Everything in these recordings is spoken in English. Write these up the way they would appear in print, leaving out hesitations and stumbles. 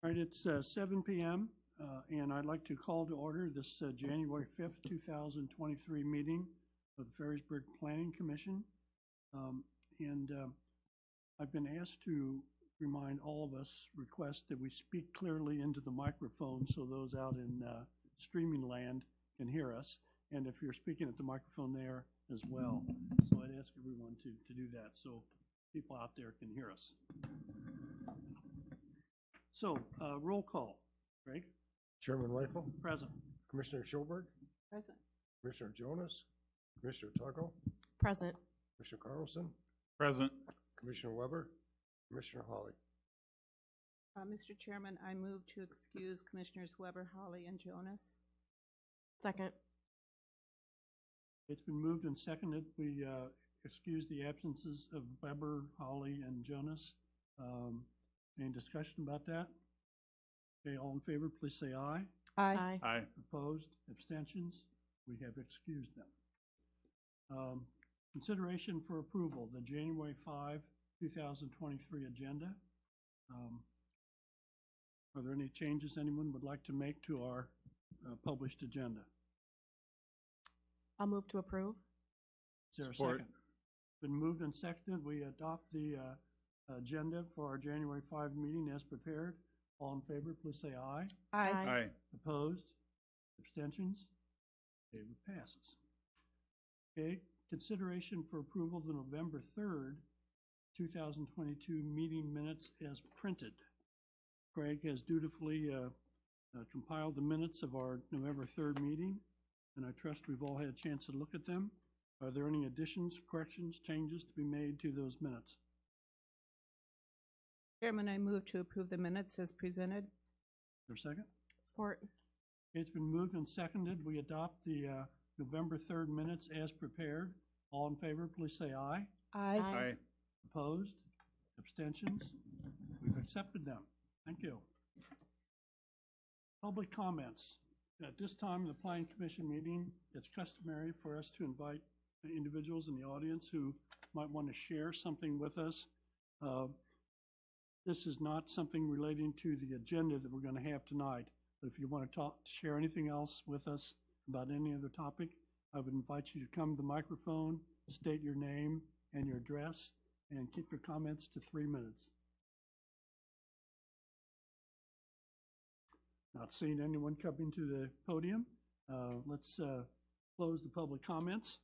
All right, it's 7 p.m. And I'd like to call to order this January 5th, 2023 meeting of the Ferrysburg Planning Commission. I've been asked to remind all of us, request that we speak clearly into the microphone so those out in streaming land can hear us. And if you're speaking at the microphone there as well. So I'd ask everyone to do that so people out there can hear us. So, roll call. Greg? Chairman Rifle. Present. Commissioner Schulberg. Present. Commissioner Jonas. Commissioner Tuggle. Present. Commissioner Carlson. Present. Commissioner Weber. Commissioner Hawley. Mr. Chairman, I move to excuse Commissioners Weber, Hawley, and Jonas. Second. It's been moved and seconded. We excuse the absences of Weber, Hawley, and Jonas. Any discussion about that? Okay, all in favor, please say aye. Aye. Aye. Opposed? Abstentions? We have excused them. Consideration for approval, the January 5, 2023 agenda. Are there any changes anyone would like to make to our published agenda? I'll move to approve. Is there a Support. second? Been moved and seconded. We adopt the agenda for our January 5 meeting as prepared. All in favor, please say aye. Aye. Opposed? Abstentions? Okay, it passes. Okay, consideration for approval of the November 3rd, 2022 meeting minutes as printed. Craig has dutifully compiled the minutes of our November 3rd meeting, and I trust we've all had a chance to look at them. Are there any additions, corrections, changes to be made to those minutes? Chairman, I move to approve the minutes as presented. Is there a second? Support. It's been moved and seconded. We adopt the November 3rd minutes as prepared. All in favor, please say aye. Aye. Aye. Opposed? Abstentions? We've accepted them. Thank you. Public comments. At this time in the Planning Commission meeting, it's customary for us to invite individuals in the audience who might want to share something with us. This is not something relating to the agenda that we're going to have tonight. But if you want to share anything else with us about any other topic, I would invite you to come to the microphone, state your name and your address, and keep your comments to 3 minutes. Not seeing anyone coming to the podium. Let's close the public comments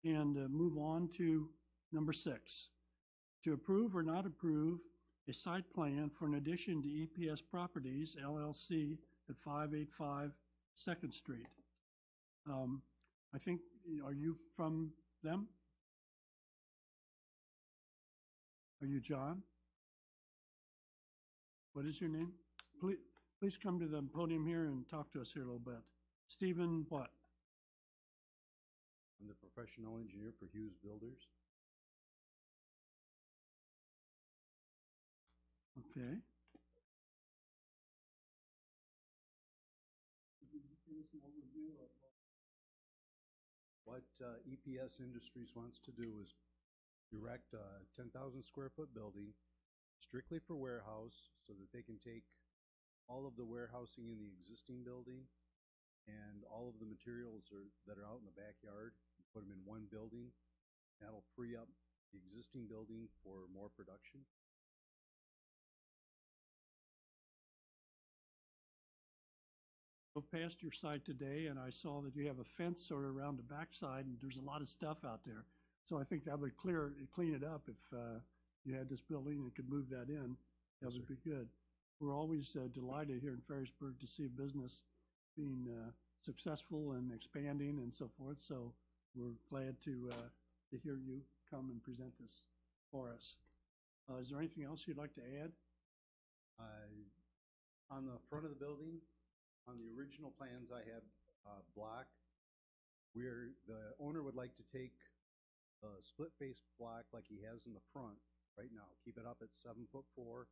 and move on to number 6. To approve or not approve a site plan for an addition to EPS Properties, LLC at 585 2nd Street. I think, are you from them? Are you John? What is your name? Please come to the podium here and talk to us here a little bit. Stephen what? I'm the professional engineer for Hughes Builders. Okay. What EPS Industries wants to do is erect a 10,000 square foot building strictly for warehouse so that they can take all of the warehousing in the existing building and all of the materials that are out in the backyard and put them in one building. That'll free up the existing building for more production. I passed your site today and I saw that you have a fence sort of around the backside and there's a lot of stuff out there. So I think that would clean it up if you had this building and could move that in. That would be good. We're always delighted here in Ferrysburg to see a business being successful and expanding and so forth. So we're glad to hear you come and present this for us. Is there anything else you'd like to add? On the front of the building, on the original plans I had block, where the owner would like to take the split face block like he has in the front right now, keep it up at 7'4",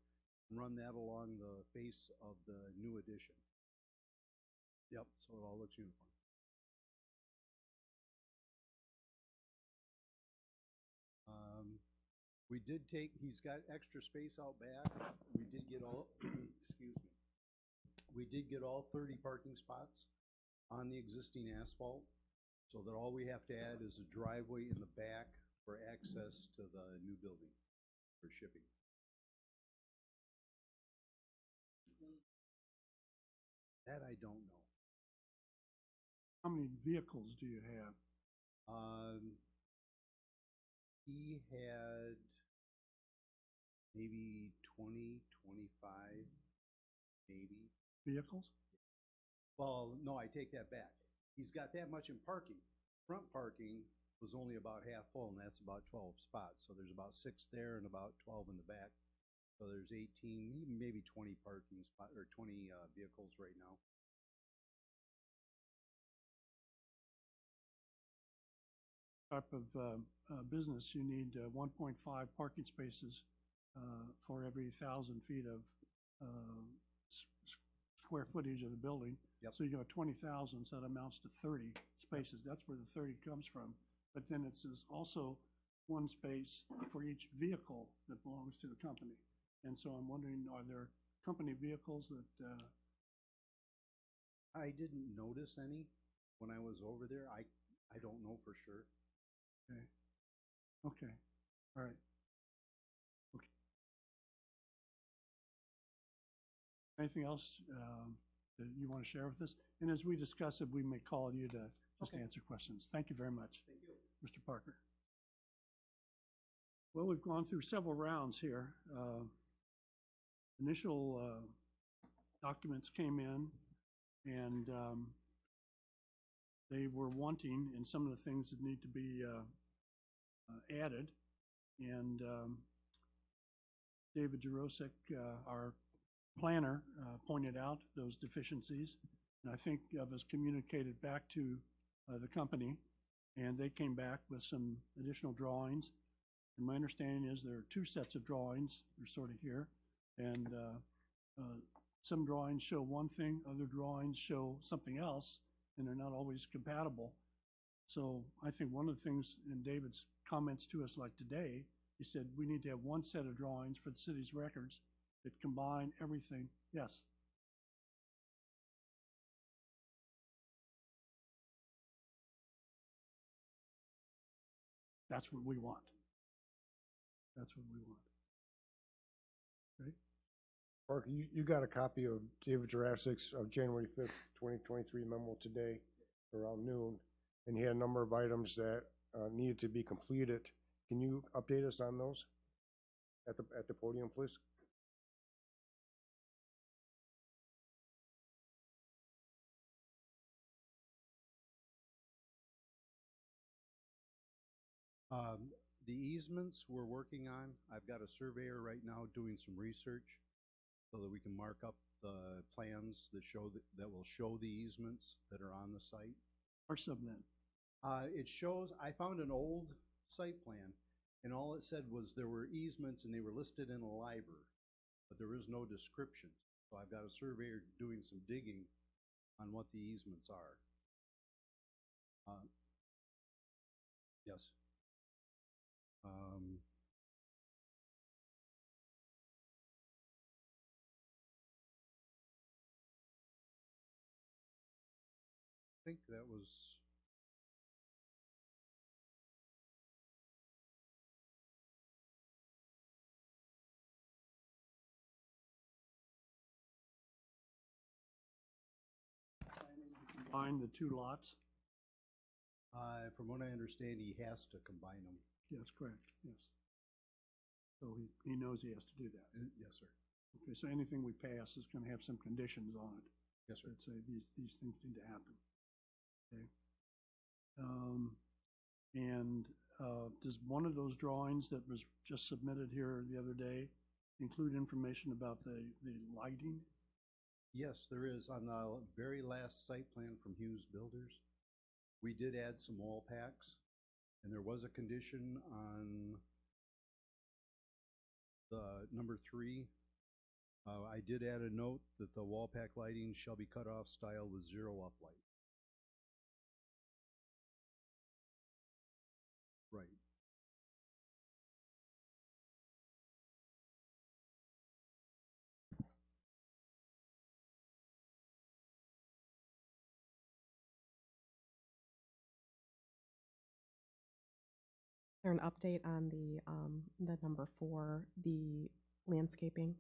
and run that along the face of the new addition. Yep, so it all looks uniform. We did take, he's got extra space out back. We did get all, excuse me. We did get all 30 parking spots on the existing asphalt, so that all we have to add is a driveway in the back for access to the new building for shipping. That I don't know. How many vehicles do you have? He had maybe 20, 25, maybe. Vehicles? Well, no, I take that back. He's got that much in parking. Front parking was only about half full, and that's about 12 spots. So there's about 6 there and about 12 in the back. So there's 18, maybe 20 parking spot or 20 vehicles right now. Type of business, you need 1.5 parking spaces for every 1,000 feet of square footage of the building. Yep. So you got 20,000, so that amounts to 30 spaces. That's where the 30 comes from. But then it says also one space for each vehicle that belongs to the company. And so I'm wondering, are there company vehicles that, I didn't notice any when I was over there. I don't know for sure. okay, all right. Okay. Anything else that you want to share with us? And as we discuss it, we may call you to just Okay. answer questions. Thank you very much. Thank you. Mr. Parker. Well, we've gone through several rounds here. Initial documents came in, and they were wanting in some of the things that need to be added. And David Jurosik, our planner, pointed out those deficiencies. And I think that was communicated back to the company, and they came back with some additional drawings. And my understanding is there are 2 sets of drawings. They're sort of here. And some drawings show one thing, other drawings show something else, and they're not always compatible. So I think one of the things in David's comments to us like today, he said we need to have one set of drawings for the city's records that combine everything. Yes. That's what we want. That's what we want. Okay? Parker, you got a copy of David Jurassic's of January 5th, 2023 memo today around noon, and he had a number of items that needed to be completed. Can you update us on those at the podium, please? The easements we're working on, I've got a surveyor right now doing some research so that we can mark up the plans that that will show the easements that are on the site. Or submit. It shows, I found an old site plan, and all it said was there were easements and they were listed in a library, but there is no description. So I've got a surveyor doing some digging on what the easements are. Yes. I think that was. Combine the 2 lots. From what I understand, he has to combine them. That's correct, yes. So he knows he has to do that. Yes, sir. Okay, so anything we pass is going to have some conditions on it. Yes, sir. That say these things need to happen. Okay. Does one of those drawings that was just submitted here the other day include information about the lighting? Yes, there is. On the very last site plan from Hughes Builders, we did add some wall packs, and there was a condition on the number 3. I did add a note that the wall pack lighting shall be cut off style with 0 uplight. Right. there an update on the number 4, the landscaping?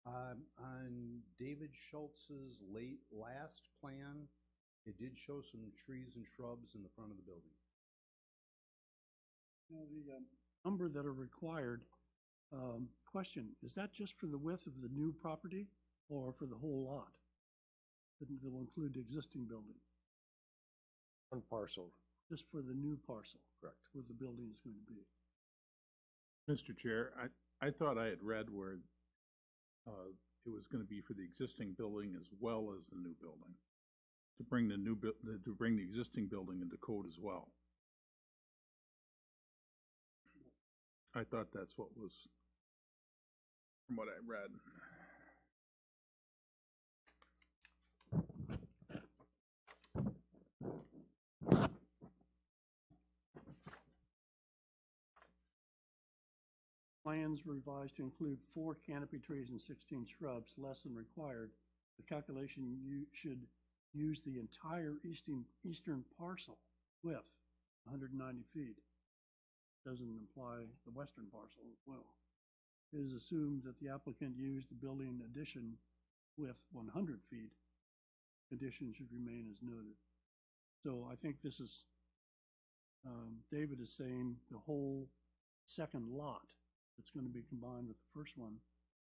On David Schultz's last plan, it did show some trees and shrubs in the front of the building. You know, the number that are required, question, is that just for the width of the new property or for the whole lot? That will include the existing building, One parcel, just for the new parcel? correct. Where the building is going to be. Mr. Chair, I thought I had read where it was going to be for the existing building as well as the new building, to bring the existing building into code as well. I thought that's what was, from what I read. Plans revised to include 4 canopy trees and 16 shrubs, less than required. The calculation, you should use the entire eastern parcel width, 190 feet. Doesn't imply the western parcel as well. It is assumed that the applicant used the building addition width 100 feet. Conditions should remain as noted. So I think this is, David is saying the whole second lot that's going to be combined with the first one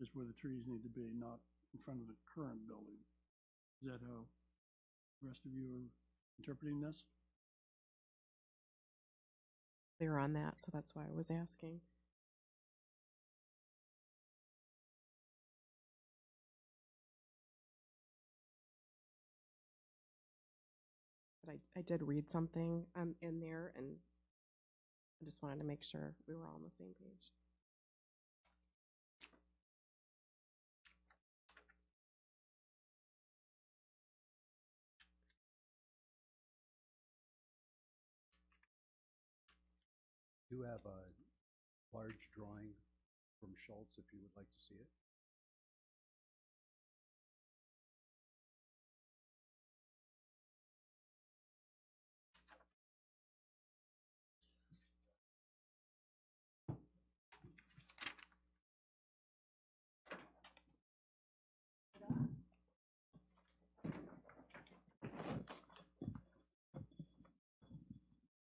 is where the trees need to be, not in front of the current building. Is that how the rest of you are interpreting this? Clear on that, so that's why I was asking. But I did read something in there, and I just wanted to make sure we were all on the same page. I do have a large drawing from Schultz if you would like to see it.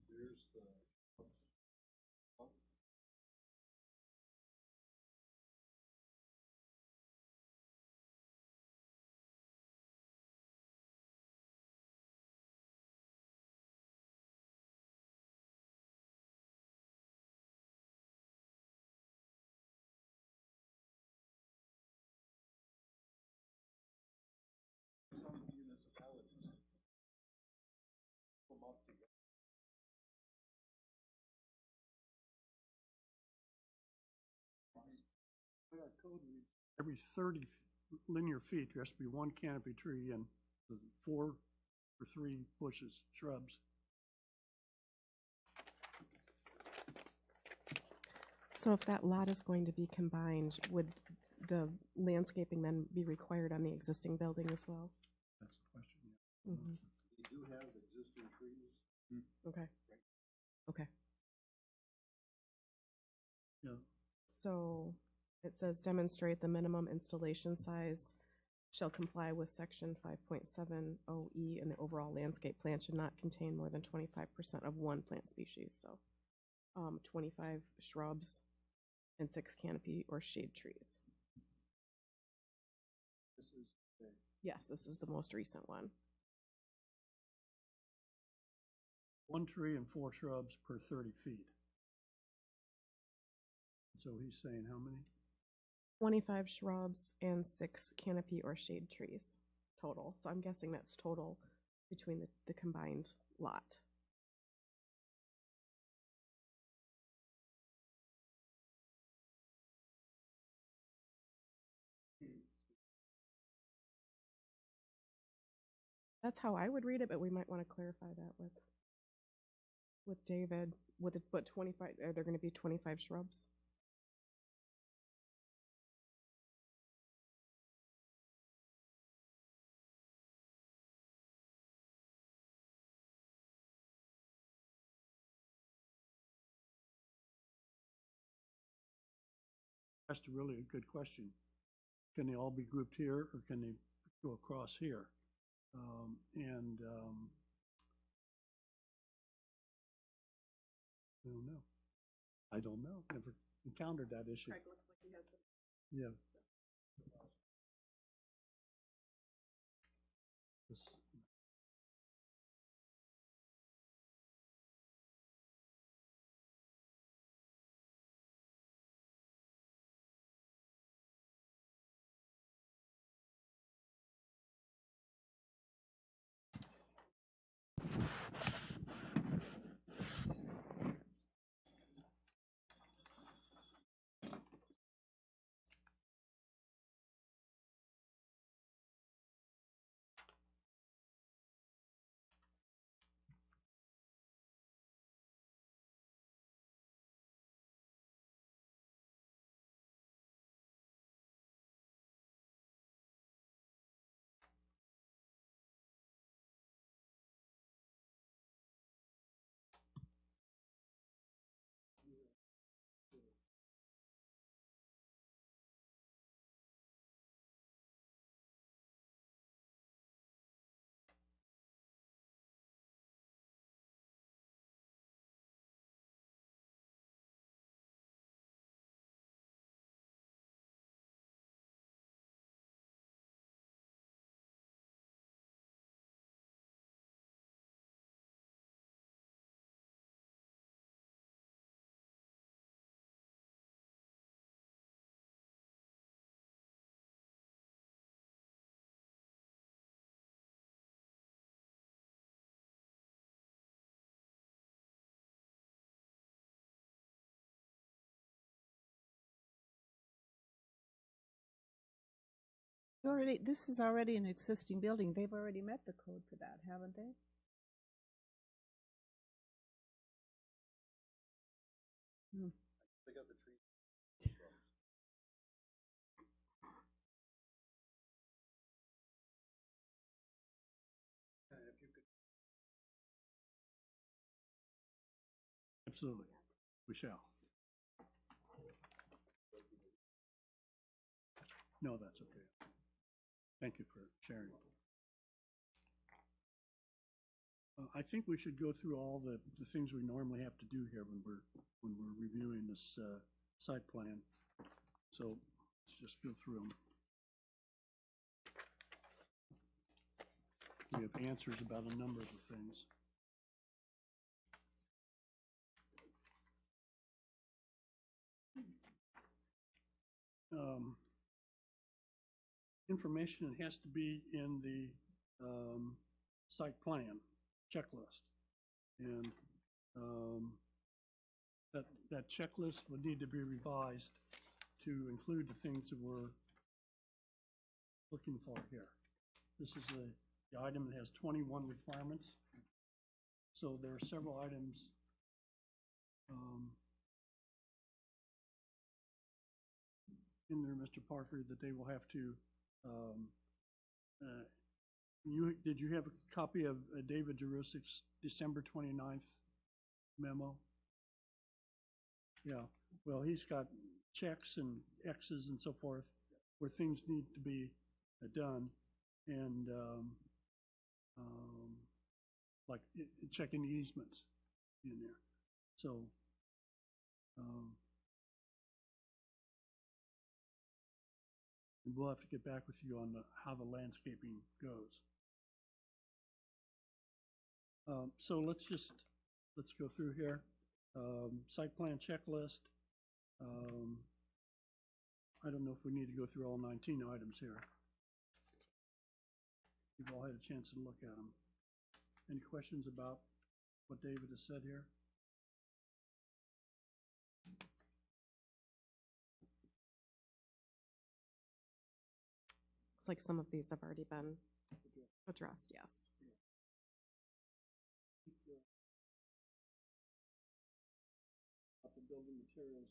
There's the some municipalities come up together. Our code reads every 30 linear feet, there has to be 1 canopy tree and 4 or 3 bushes, shrubs. So if that lot is going to be combined, would the landscaping then be required on the existing building as well? That's the question, yeah. Mhm. We do have existing trees. Okay. Okay. Yeah. So it says demonstrate the minimum installation size shall comply with section 5.70E, and the overall landscape plan should not contain more than 25% of one plant species. So 25 shrubs and 6 canopy or shade trees. This is the, Yes, this is the most recent one. 1 tree and 4 shrubs per 30 feet. So he's saying how many? 25 shrubs and 6 canopy or shade trees total. So I'm guessing that's total between the combined lot. That's how I would read it, but we might want to clarify that with David. With it, but 25, are there going to be 25 shrubs? That's really a good question. Can they all be grouped here, or can they go across here? I don't know. Never encountered that issue. Craig looks like he has some. Yeah. This- This is already an existing building. They've already met the code for that, haven't they? Hmm. They got the tree. And if you could, Absolutely. We shall. No, that's okay. Thank you for sharing. I think we should go through all the things we normally have to do here when we're reviewing this site plan. So let's just go through them. We have answers about a number of the things. Information has to be in the site plan checklist. And that checklist would need to be revised to include the things that we're looking for here. This is the item that has 21 requirements. So there are several items in there, Mr. Parker, that they will have to did you have a copy of David Jerusik's December 29th memo? Yeah, well, he's got checks and X's and so forth where things need to be done, and like checking the easements in there. So and we'll have to get back with you on how the landscaping goes. So let's go through here. Site plan checklist. I don't know if we need to go through all 19 items here. You've all had a chance to look at them. Any questions about what David has said here? Looks like some of these have already been addressed, yes. The building materials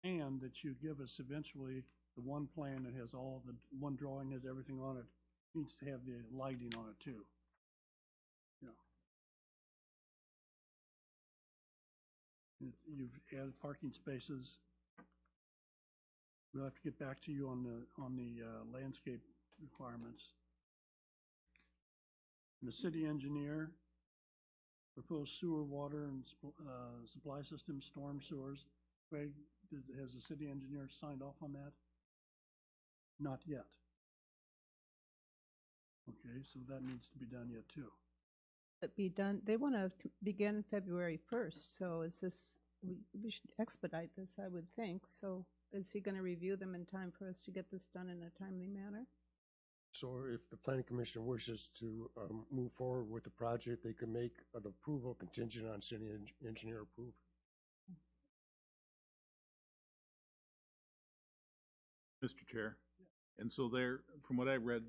and that you give us eventually the one plan that has one drawing has everything on it, needs to have the lighting on it too. You've added parking spaces. We'll have to get back to you on the landscape requirements. And the city engineer, proposed sewer, water, and supply system, storm sewers. Craig, has the city engineer signed off on that? Not yet. Okay, so that needs to be done yet too. It be done, they want to begin February 1st, so is this, we should expedite this, I would think. So is he going to review them in time for us to get this done in a timely manner? So if the planning commission wishes to move forward with the project, they could make an approval contingent on city engineer approval. Mr. Chair, and so from what I read,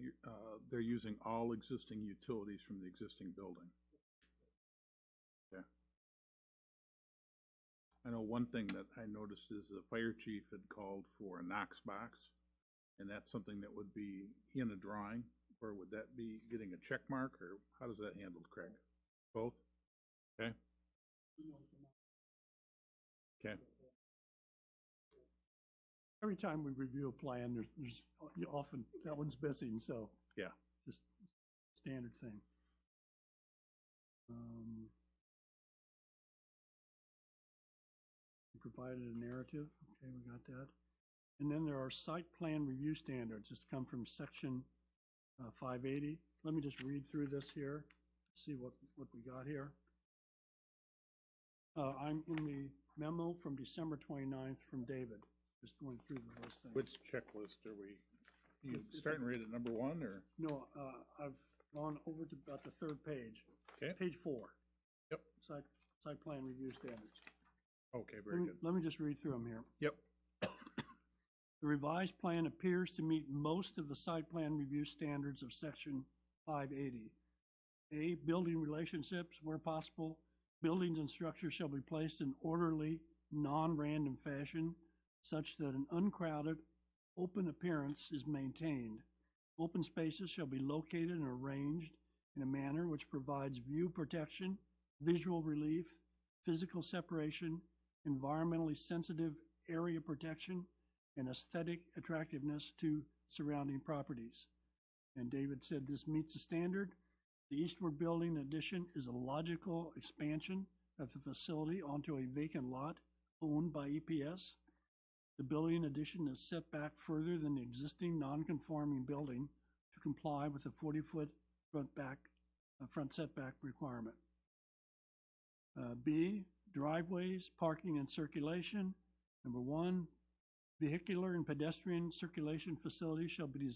they're using all existing utilities from the existing building. Yeah. I know one thing that I noticed is the fire chief had called for a Knox box, and that's something that would be in a drawing, or would that be getting a check mark, or how does that handle, Craig? Both? Okay. Okay. Every time we review a plan, there's often, that one's missing, so. Yeah. It's just standard thing. We provided a narrative, okay, we got that. And then there are site plan review standards. This come from section 580. Let me just read through this here, see what we got here. I'm in the memo from December 29th from David, just going through those things. Which checklist are we, you starting right at number 1, or? No, I've gone over to about the third page. Okay. Page 4. Yep. Site plan review standards. Okay, very good. Let me just read through them here. Yep. The revised plan appears to meet most of the site plan review standards of section 580. A, building relationships where possible. Buildings and structures shall be placed in orderly, non-random fashion such that an uncrowded, open appearance is maintained. Open spaces shall be located and arranged in a manner which provides view protection, visual relief, physical separation, environmentally sensitive area protection, and aesthetic attractiveness to surrounding properties. And David said this meets the standard. The eastward building addition is a logical expansion of the facility onto a vacant lot owned by EPS. The building addition is set back further than the existing non-conforming building to comply with the 40-foot front setback requirement. B, driveways, parking, and circulation. Number 1, vehicular and pedestrian circulation facilities shall be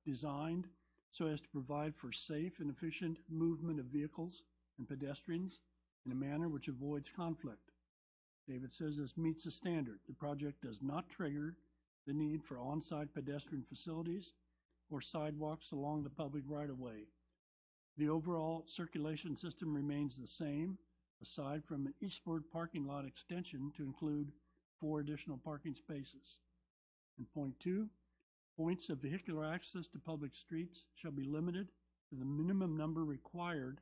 designed so as to provide for safe and efficient movement of vehicles and pedestrians in a manner which avoids conflict. David says this meets the standard. The project does not trigger the need for on-site pedestrian facilities or sidewalks along the public right-of-way. The overall circulation system remains the same, aside from an eastward parking lot extension to include 4 additional parking spaces. And point 2, points of vehicular access to public streets shall be limited to the minimum number required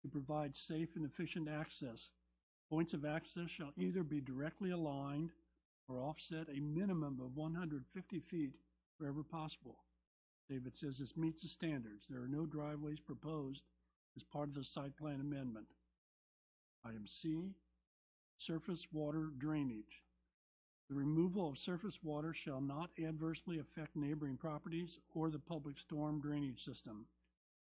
to provide safe and efficient access. Points of access shall either be directly aligned or offset a minimum of 150 feet wherever possible. David says this meets the standards. There are no driveways proposed as part of the site plan amendment. Item C, surface water drainage. The removal of surface water shall not adversely affect neighboring properties or the public storm drainage system.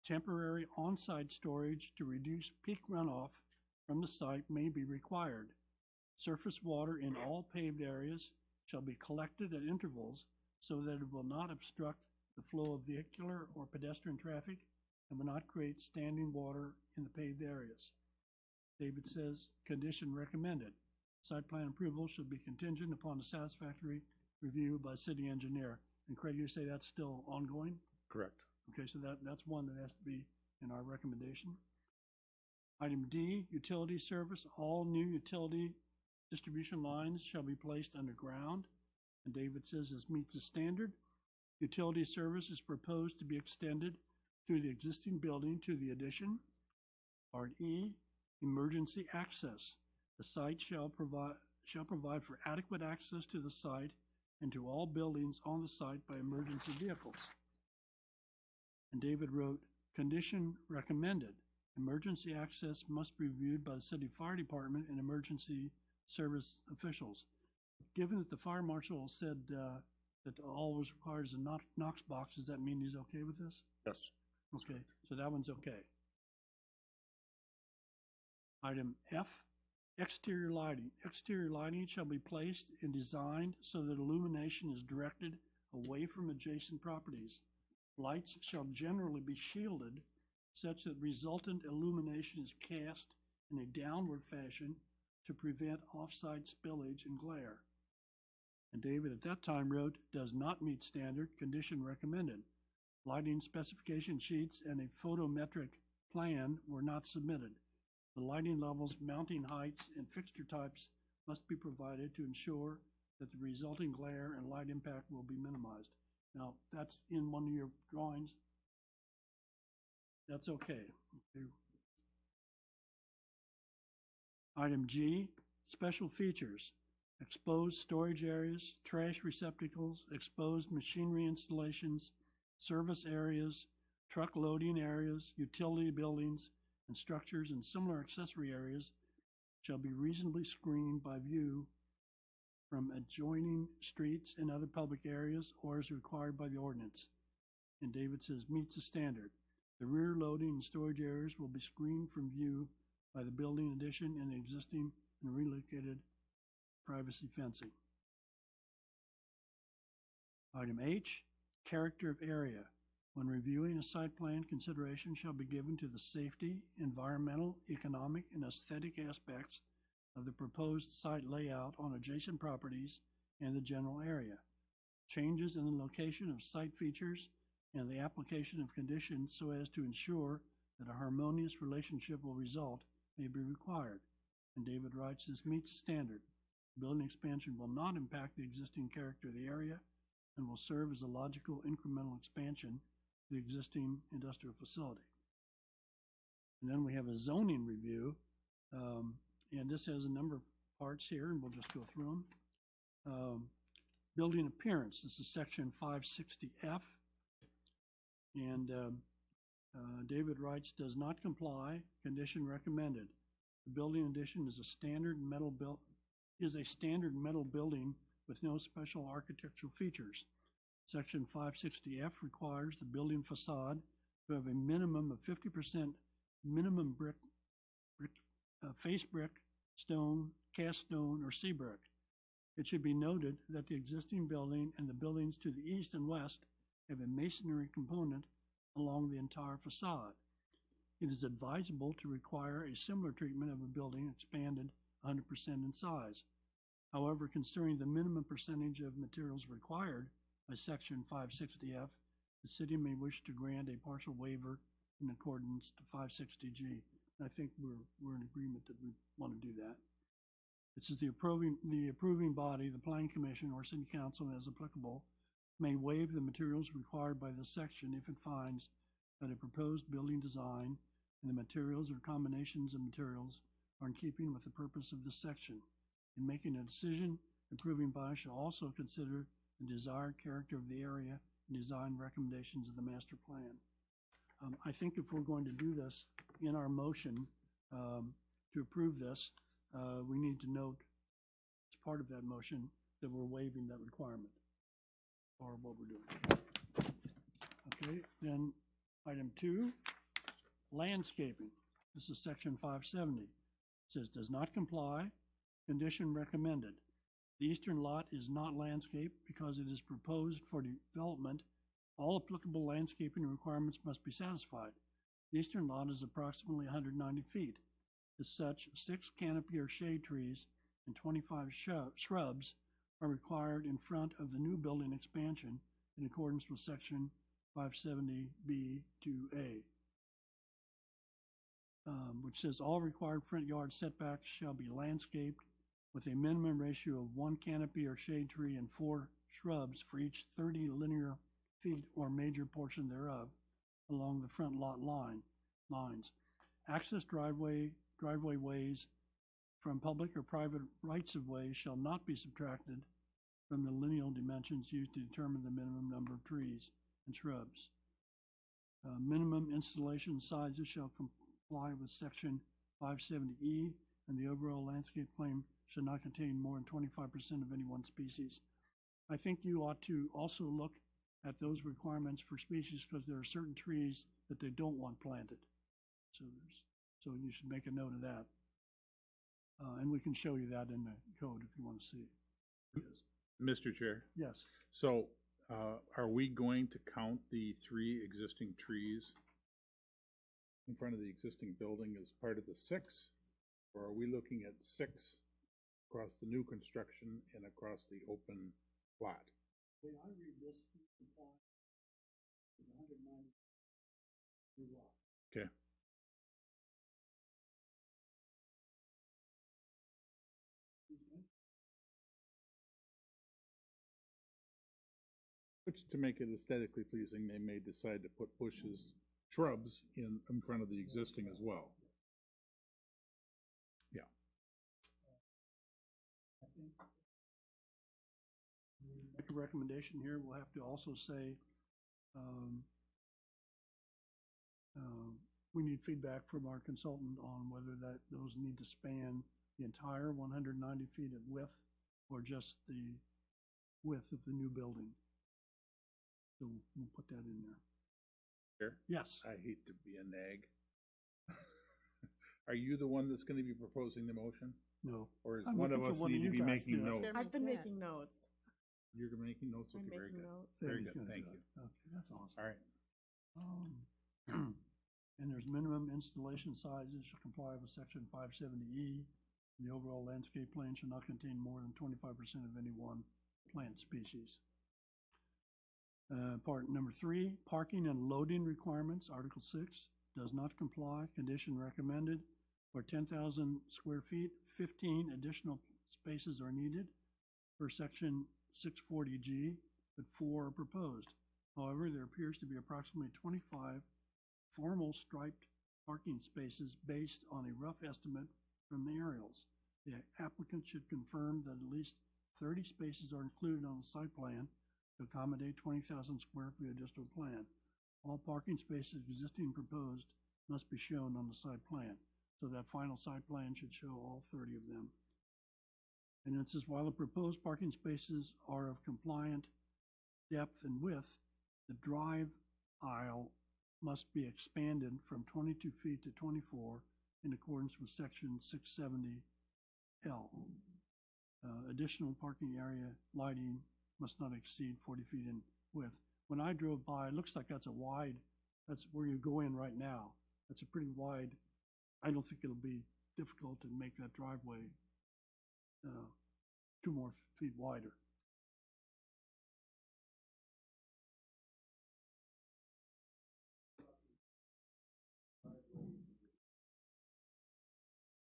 Temporary on-site storage to reduce peak runoff from the site may be required. Surface water in all paved areas shall be collected at intervals so that it will not obstruct the flow of vehicular or pedestrian traffic and will not create standing water in the paved areas. David says, condition recommended. Site plan approval should be contingent upon a satisfactory review by city engineer. And Craig, you say that's still ongoing? Correct. Okay, so that's one that has to be in our recommendation. Item D, utility service. All new utility distribution lines shall be placed underground. And David says this meets the standard. Utility service is proposed to be extended through the existing building to the addition. Part E, emergency access. The site shall provide for adequate access to the site and to all buildings on the site by emergency vehicles. And David wrote, condition recommended. Emergency access must be reviewed by the city fire department and emergency service officials. Given that the fire marshal said that all was required is a Knox box, does that mean he's okay with this? Yes. Okay, so that one's okay. Item F, exterior lighting. Exterior lighting shall be placed and designed so that illumination is directed away from adjacent properties. Lights shall generally be shielded such that resultant illumination is cast in a downward fashion to prevent off-site spillage and glare. And David at that time wrote, does not meet standard, condition recommended. Lighting specification sheets and a photometric plan were not submitted. The lighting levels, mounting heights, and fixture types must be provided to ensure that the resulting glare and light impact will be minimized. Now, that's in one of your drawings. That's okay. Item G, special features. Exposed storage areas, trash receptacles, exposed machinery installations, service areas, truck loading areas, utility buildings, and structures and similar accessory areas shall be reasonably screened by view from adjoining streets and other public areas or as required by the ordinance. And David says meets the standard. The rear loading and storage areas will be screened from view by the building addition and the existing and relocated privacy fencing. Item H, character of area. When reviewing a site plan, consideration shall be given to the safety, environmental, economic, and aesthetic aspects of the proposed site layout on adjacent properties and the general area. Changes in the location of site features and the application of conditions so as to ensure that a harmonious relationship will result may be required. And David writes, this meets the standard. Building expansion will not impact the existing character of the area and will serve as a logical incremental expansion to the existing industrial facility. And then we have a zoning review, and this has a number of parts here, and we'll just go through them. Building appearance, this is section 560F, and David writes, does not comply, condition recommended. The building addition is a standard metal building with no special architectural features. Section 560F requires the building facade to have a minimum of 50% minimum face brick, stone, cast stone, or sea brick. It should be noted that the existing building and the buildings to the east and west have a masonry component along the entire facade. It is advisable to require a similar treatment of a building expanded 100% in size. However, considering the minimum percentage of materials required by section 560F, the city may wish to grant a partial waiver in accordance to 560G. I think we're in agreement that we want to do that. It says the approving body, the planning commission or city council as applicable, may waive the materials required by this section if it finds that a proposed building design and the materials or combinations of materials are in keeping with the purpose of this section. In making a decision, the approving body shall also consider the desired character of the area and design recommendations of the master plan. I think if we're going to do this in our motion to approve this, we need to note as part of that motion that we're waiving that requirement or what we're doing. Okay, then item 2, landscaping. This is section 570. It says does not comply, condition recommended. The eastern lot is not landscaped because it is proposed for development. All applicable landscaping requirements must be satisfied. The eastern lot is approximately 190 feet. As such, 6 canopy or shade trees and 25 shrubs are required in front of the new building expansion in accordance with section 570B2A, which says all required front yard setbacks shall be landscaped with a minimum ratio of 1 canopy or shade tree and 4 shrubs for each 30 linear feet or major portion thereof along the front lot lines. Access driveway ways from public or private rights of way shall not be subtracted from the lineal dimensions used to determine the minimum number of trees and shrubs. Minimum installation sizes shall comply with section 570E, and the overall landscape plan should not contain more than 25% of any one species. I think you ought to also look at those requirements for species, because there are certain trees that they don't want planted. So you should make a note of that. And we can show you that in the code if you want to see it. Mr. Chair, Yes. so are we going to count the 3 existing trees in front of the existing building as part of the 6? Or are we looking at 6 across the new construction and across the open lot? The way I read this, you comply with 190 new lot. Okay. Which, to make it aesthetically pleasing, they may decide to put bushes, shrubs in front of the existing as well. Yeah. I think make a recommendation here, we'll have to also say, we need feedback from our consultant on whether those need to span the entire 190 feet of width or just the width of the new building. So we'll put that in there. Sure. Yes. I hate to be a nag. Are you the one that's going to be proposing the motion? No. Or is I'm one of looking for us one of need to you be guys to making do it. notes? I've been Yeah. making notes. You're making notes? I'm Okay, very making good. notes. Very Sandy's good, gonna thank do you. it. Okay, that's awesome. All right. And there's minimum installation sizes shall comply with section 570E. The overall landscape plan shall not contain more than 25% of any one plant species. Part number 3, parking and loading requirements, Article 6, does not comply. Condition recommended for 10,000 square feet, 15 additional spaces are needed per section 640G, but 4 are proposed. However, there appears to be approximately 25 formal striped parking spaces based on a rough estimate from the aerials. The applicant should confirm that at least 30 spaces are included on the site plan to accommodate 20,000 square feet additional plan. All parking spaces existing and proposed must be shown on the site plan. So that final site plan should show all 30 of them. And it says, while the proposed parking spaces are of compliant depth and width, the drive aisle must be expanded from 22 feet to 24 in accordance with section 670L. Additional parking area lighting must not exceed 40 feet in width. When I drove by, it looks like that's that's where you go in right now. That's a pretty wide, I don't think it'll be difficult to make that driveway 2 more feet wider.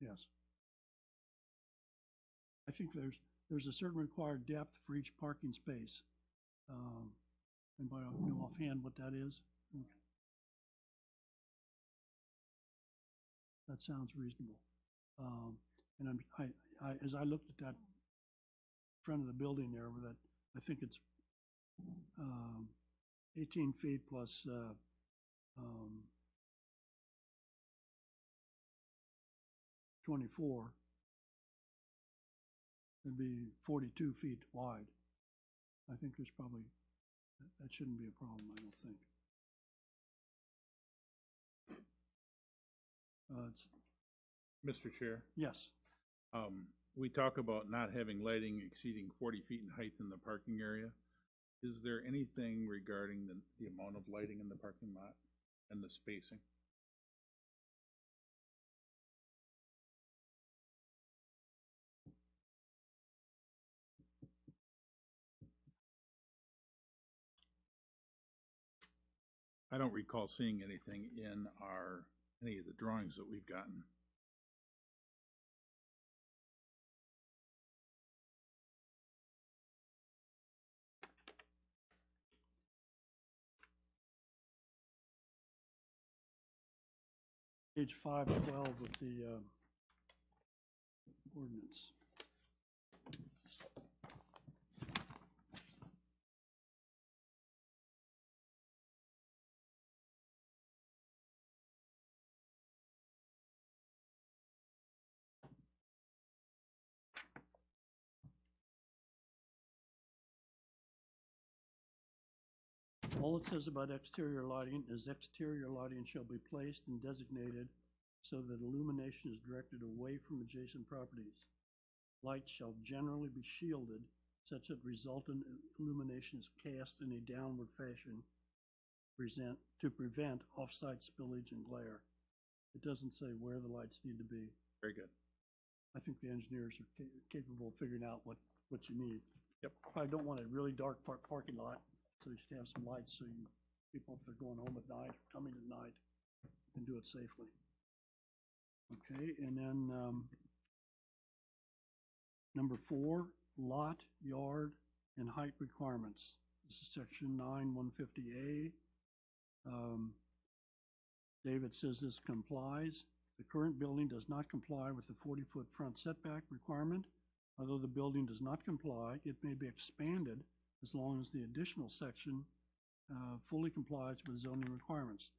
Yes. I think there's a certain required depth for each parking space. Anybody know offhand what that is? Okay. That sounds reasonable. And as I looked at that front of the building there, with that, I think it's 18 feet plus 24. It'd be 42 feet wide. I think there's probably, that shouldn't be a problem, I don't think. Mr. Chair, Yes, we talk about not having lighting exceeding 40 feet in height in the parking area. Is there anything regarding the amount of lighting in the parking lot and the spacing? I don't recall seeing anything in any of the drawings that we've gotten. page 512 with the ordinance. All it says about exterior lighting is exterior lighting shall be placed and designated so that illumination is directed away from adjacent properties. Lights shall generally be shielded such that resultant illumination is cast in a downward fashion to prevent off-site spillage and glare. It doesn't say where the lights need to be. Very good. I think the engineers are capable of figuring out what you need. Yep. Probably don't want a really dark parking lot, so you should have some lights so people, if they're going home at night, coming at night, can do it safely. Okay, and then number 4, lot, yard, and height requirements. This is section 9-150A. David says this complies. The current building does not comply with the 40-foot front setback requirement. Although the building does not comply, it may be expanded as long as the additional section fully complies with zoning requirements.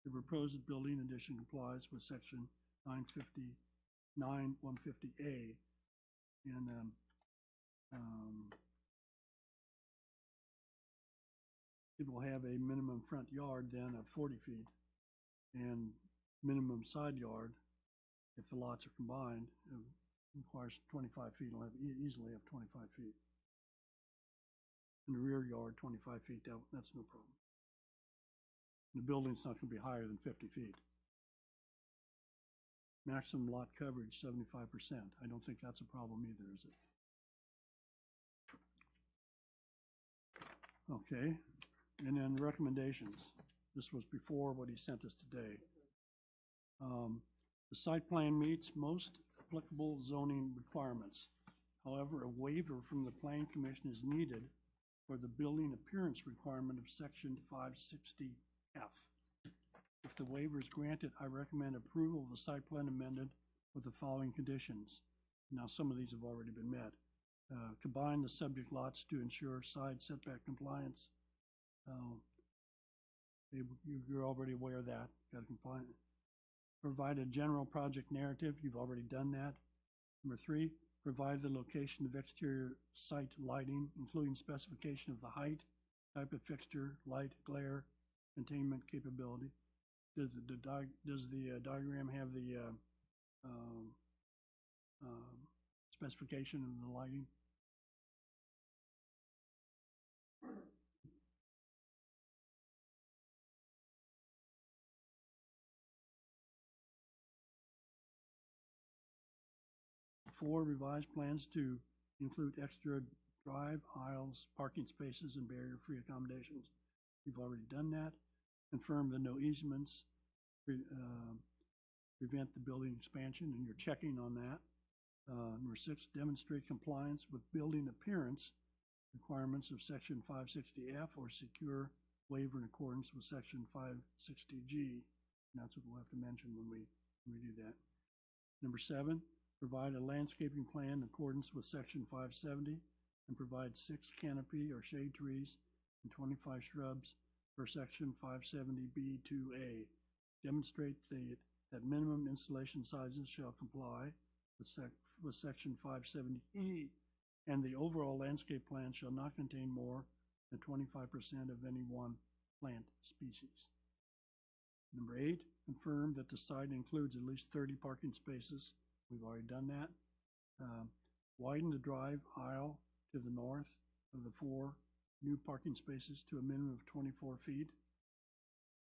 The proposed building addition complies with section 9-150A. And it will have a minimum front yard then of 40 feet and minimum side yard, if the lots are combined, it requires 25 feet. It'll have easily have 25 feet. In the rear yard, 25 feet, that's no problem. The building's not going to be higher than 50 feet. Maximum lot coverage, 75%. I don't think that's a problem either, is it? Okay, and then recommendations. This was before what he sent us today. The site plan meets most applicable zoning requirements. However, a waiver from the Planning Commission is needed for the building appearance requirement of section 560F. If the waiver is granted, I recommend approval of the site plan amended with the following conditions. Now, some of these have already been met. Combine the subject lots to ensure side setback compliance. You're already aware of that. Got to comply. Provide a general project narrative. You've already done that. Number 3, provide the location of exterior site lighting, including specification of the height, type of fixture, light, glare, containment capability. Does the diagram have the specification of the lighting? Four, revised plans to include extra drive, aisles, parking spaces, and barrier-free accommodations. You've already done that. Confirm that no easements prevent the building expansion, and you're checking on that. Number 6, demonstrate compliance with building appearance requirements of section 560F or secure waiver in accordance with section 560G. And that's what we'll have to mention when we do that. Number 7, provide a landscaping plan in accordance with section 570 and provide 6 canopy or shade trees and 25 shrubs per section 570B2A. Demonstrate that minimum installation sizes shall comply with section 570E, and the overall landscape plan shall not contain more than 25% of any one plant species. Number 8, confirm that the site includes at least 30 parking spaces. We've already done that. Widen the drive aisle to the north of the 4 new parking spaces to a minimum of 24 feet.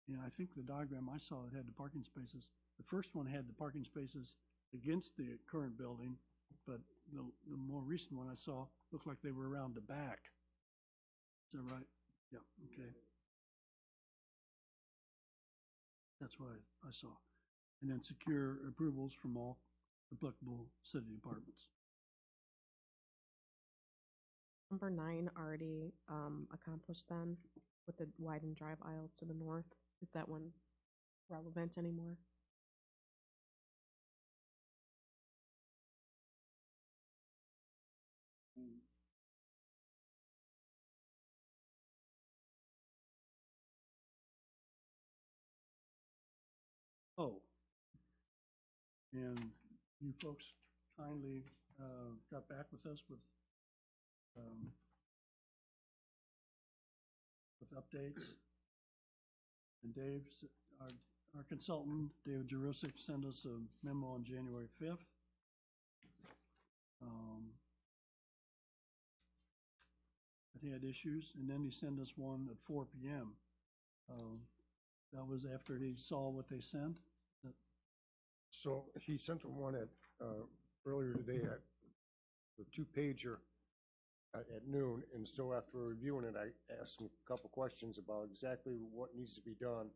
And I think the diagram I saw that had the parking spaces, the first one had the parking spaces against the current building, but the more recent one I saw looked like they were around the back. Is that right? Yeah, okay. That's what I saw. And then secure approvals from all applicable city departments. Number 9 already accomplished then with the widened drive aisles to the north. Is that one relevant anymore? And you folks kindly got back with us with updates. And Dave, our consultant, David Jurusik, sent us a memo on January 5th. That he had issues, and then he sent us one at 4 p.m. That was after he saw what they sent. So he sent one at, earlier today at the 2-pager at noon, and so after reviewing it, I asked him a couple questions about exactly what needs to be done.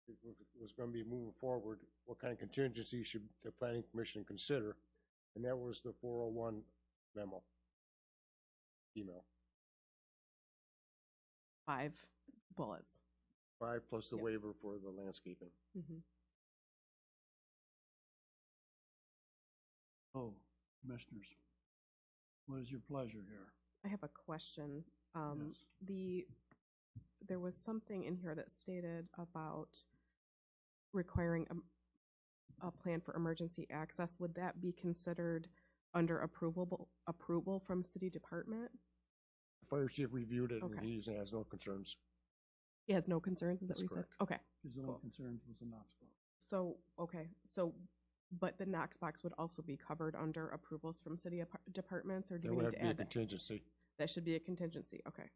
If it was gonna be moving forward, what kind of contingency should the planning commission consider? And that was the 401 memo, email. 5 bullets. 5 plus the Yep. waiver for the landscaping. Mhm. Oh, commissioners, what is your pleasure here? I have a question. Yes. There was something in here that stated about requiring a plan for emergency access. Would that be considered under approval from city department? Fire chief reviewed it and Okay. he has no concerns. He has no concerns, is that what you That's said? Okay, His only Cool. concerns was the Knox box. but the Knox box would also be covered under approvals from city departments, or do There we would need have to to be a add that? contingency. That should be a contingency, okay.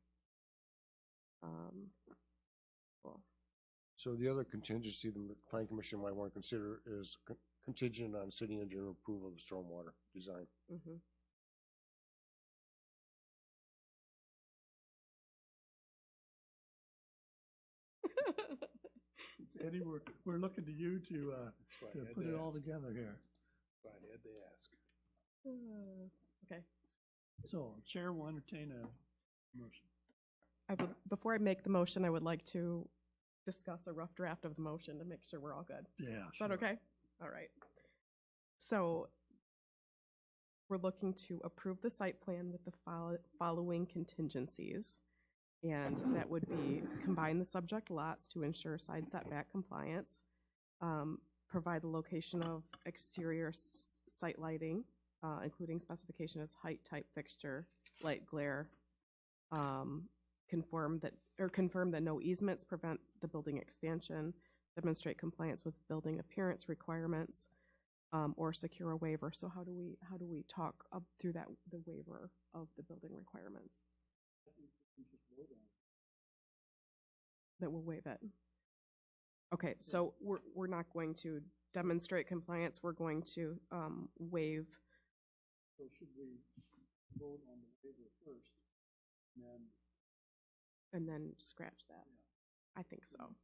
Cool. So the other contingency the planning commission might want to consider is contingent on city engineer approval of the stormwater design. Mhm. Eddie, we're looking to you to put it all together here. I had to ask. Okay. So Chair will entertain a motion. Before I make the motion, I would like to discuss a rough draft of the motion to make sure we're all good. Yeah. Is that okay? All right. So we're looking to approve the site plan with the following contingencies. And that would be combine the subject lots to ensure side setback compliance, provide the location of exterior site lighting, including specification as height, type, fixture, light glare, confirm that no easements prevent the building expansion, demonstrate compliance with building appearance requirements, or secure a waiver. So how do we talk up through the waiver of the building requirements? That will waive it. Okay, so we're not going to demonstrate compliance, we're going to waive. So should we vote on the waiver first And then scratch that? I think so.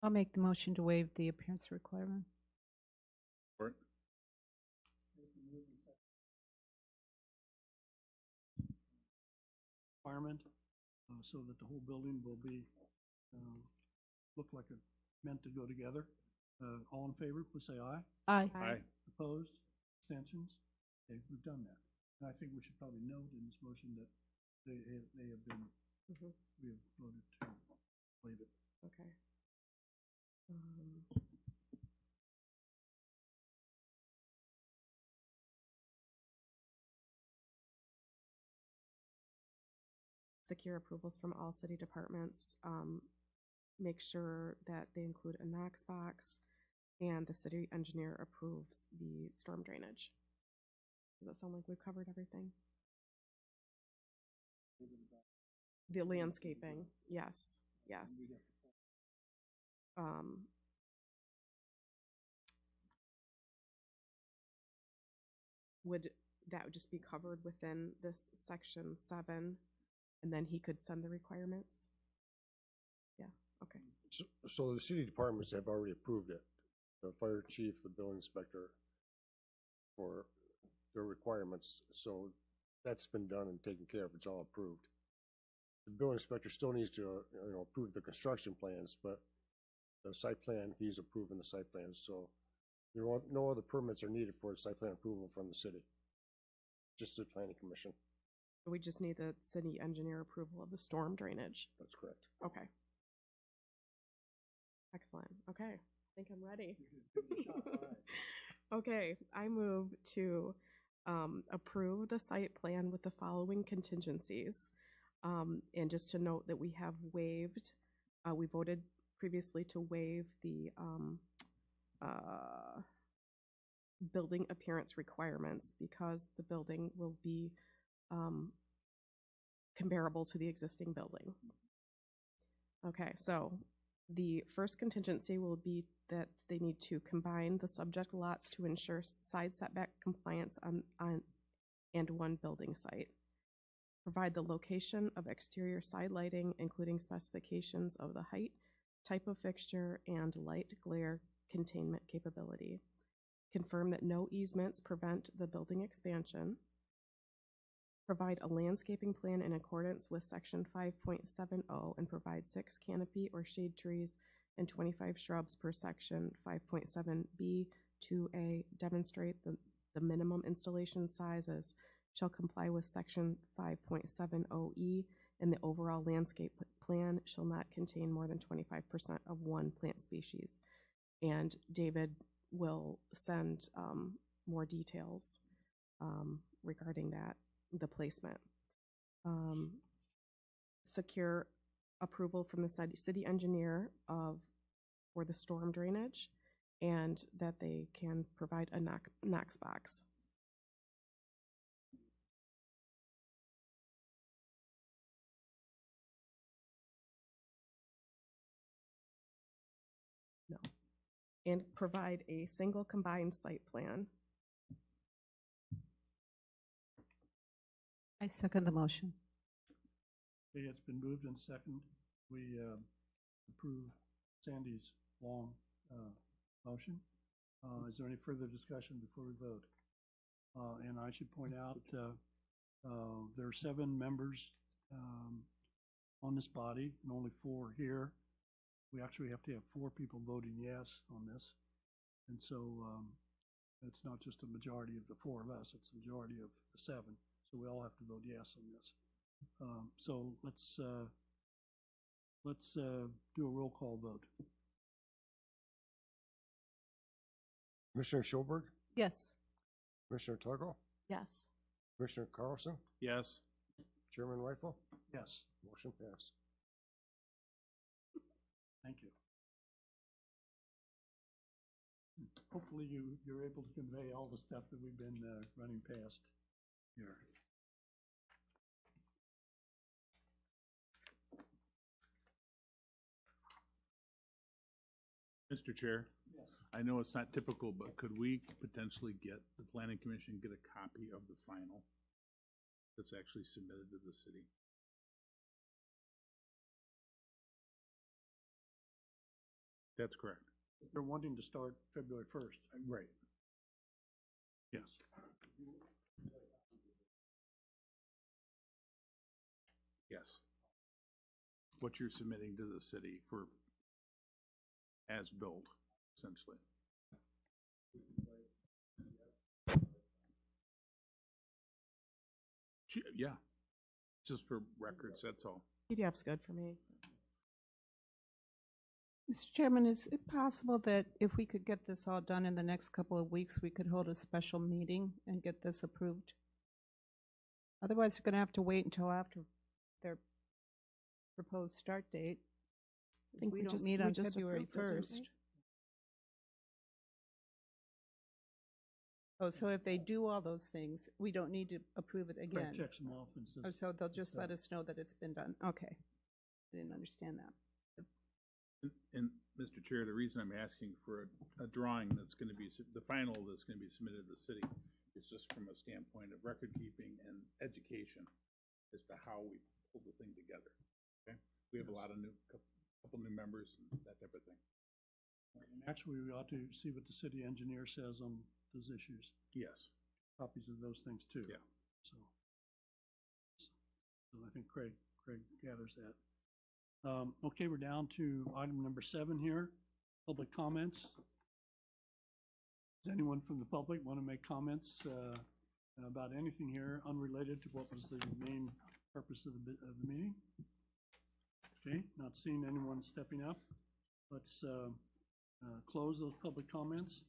I'll make the motion to waive the appearance requirement. Support. Requirement, so that the whole building will be, look like it meant to go together. All in favor, please say aye. Aye. Aye. Opposed, abstentions? Okay, we've done that. And I think we should probably note in this motion that they have been, Mhm. we have voted to waive it. Okay. Secure approvals from all city departments. Make sure that they include a Knox box, and the city engineer approves the storm drainage. Does that sound like we've covered everything? The landscaping, yes, yes. Would that just be covered within this section 7, and then he could send the requirements? Yeah, okay. So the city departments have already approved it. The fire chief, the building inspector, for their requirements. So that's been done and taken care of. It's all approved. The building inspector still needs to, approve the construction plans, but the site plan, he's approving the site plans. So no other permits are needed for the site plan approval from the city. Just the planning commission. We just need the city engineer approval of the storm drainage. That's correct. Okay. Excellent. Okay, I think I'm ready. Okay, I move to approve the site plan with the following contingencies. And just to note that we have waived, we voted previously to waive the building appearance requirements because the building will be comparable to the existing building. Okay, so the first contingency will be that they need to combine the subject lots to ensure side setback compliance on and one building site. Provide the location of exterior side lighting, including specifications of the height, type of fixture, and light glare containment capability. Confirm that no easements prevent the building expansion. Provide a landscaping plan in accordance with section 5.70 and provide 6 canopy or shade trees and 25 shrubs per section 5.7B 2A. Demonstrate the minimum installation sizes shall comply with section 5.70E, and the overall landscape plan shall not contain more than 25% of one plant species. And David will send more details regarding that, the placement. Secure approval from the city engineer for the storm drainage, and that they can provide a Knox box. No. And provide a single combined site plan. I second the motion. Okay, it's been moved and second. We approve Sandy's long motion. Is there any further discussion before we vote? And I should point out, there are 7 members on this body and only 4 here. We actually have to have 4 people voting yes on this. And so it's not just a majority of the 4 of us, it's a majority of the 7. So we all have to vote yes on this. So let's do a roll call vote. Commissioner Schulberg, Yes. Commissioner Tuggle, Yes. Commissioner Carlson, Yes. Chairman Rifle, Yes, motion passed. thank you. Hopefully you're able to convey all the stuff that we've been running past here. Mr. Chair, Yes. I know it's not typical, but could we potentially get, the planning commission get a copy of the final that's actually submitted to the city? That's correct. They're wanting to start February 1st. Right. Yes. Yes. What you're submitting to the city for as built, essentially. Yeah, just for records, that's all. PDF's good for me. Mr. Chairman, is it possible that if we could get this all done in the next couple of weeks, we could hold a special meeting and get this approved? Otherwise, we're going to have to wait until after their proposed start date. I think We don't meet on February approved it, didn't 1st. we? Oh, so if they do all those things, we don't need to approve it Craig again? checks them off and Oh, says, so they'll just let us know that it's been done? Okay. I didn't understand that. And Mr. Chair, the reason I'm asking for a drawing that's going to be, the final that's going to be submitted to the city is just from a standpoint of record keeping and education as to how we pull the thing together. Okay, we have a lot of couple new members and that type of thing. and actually, we ought to see what the city engineer says on those issues. Yes. Copies of those things too. Yeah. So I think Craig gathers that. Okay, we're down to item number 7 here, public comments. Does anyone from the public want to make comments about anything here unrelated to what was the main purpose of the meeting? Okay, not seeing anyone stepping up. Let's close those public comments.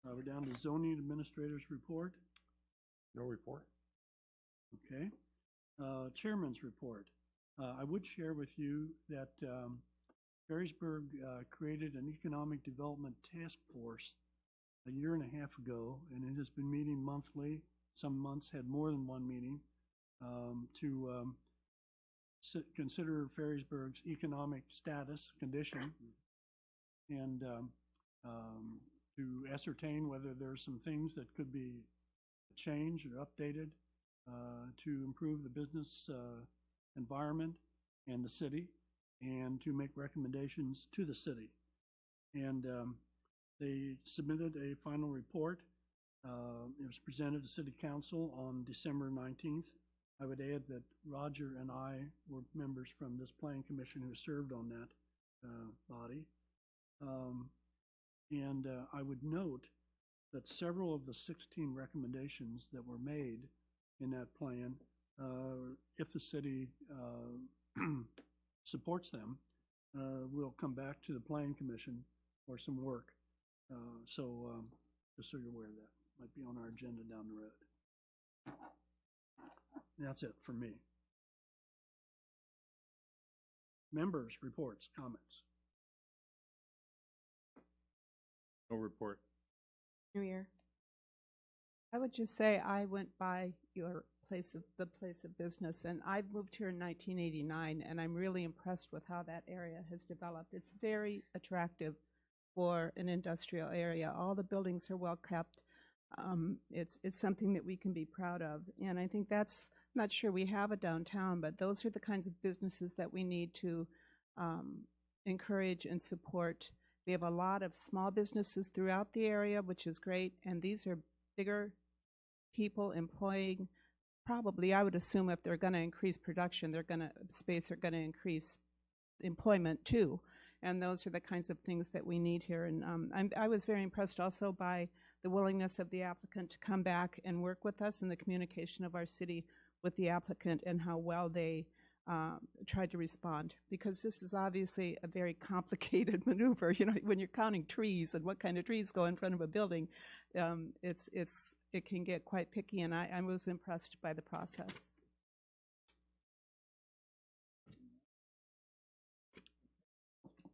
We're down to zoning administrator's report. No report? Okay. Chairman's report. I would share with you that Ferrysburg created an economic development task force a year and a half ago, and it has been meeting monthly. Some months had more than one meeting to consider Ferrysburg's economic status, condition, and to ascertain whether there are some things that could be changed or updated to improve the business environment and the city, and to make recommendations to the city. And they submitted a final report. It was presented to City Council on December 19th. I would add that Roger and I were members from this Planning Commission who served on that body. I would note that several of the 16 recommendations that were made in that plan, if the city supports them, will come back to the Planning Commission for some work. Just so you're aware of that. Might be on our agenda down the road. That's it for me. Members, reports, comments. No report. New Year. I would just say I went by the place of business, and I moved here in 1989, and I'm really impressed with how that area has developed. It's very attractive for an industrial area. All the buildings are well kept. It's something that we can be proud of, and I think that's, I'm not sure we have a downtown, but those are the kinds of businesses that we need to encourage and support. We have a lot of small businesses throughout the area, which is great, and these are bigger people employing, probably, I would assume, if they're going to increase production, they're going to increase employment too. And those are the kinds of things that we need here. And I was very impressed also by the willingness of the applicant to come back and work with us, and the communication of our city with the applicant, and how well they tried to respond, because this is obviously a very complicated maneuver. You know, when you're counting trees and what kind of trees go in front of a building, it can get quite picky, and I was impressed by the process.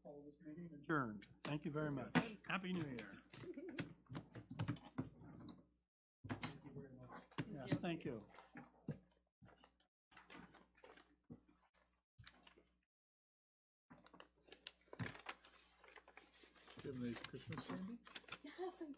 Call this meeting adjourned. Thank you very much. Happy New Year. Yes, thank you. Do you have a nice Christmas, Sandy? Yes, I did.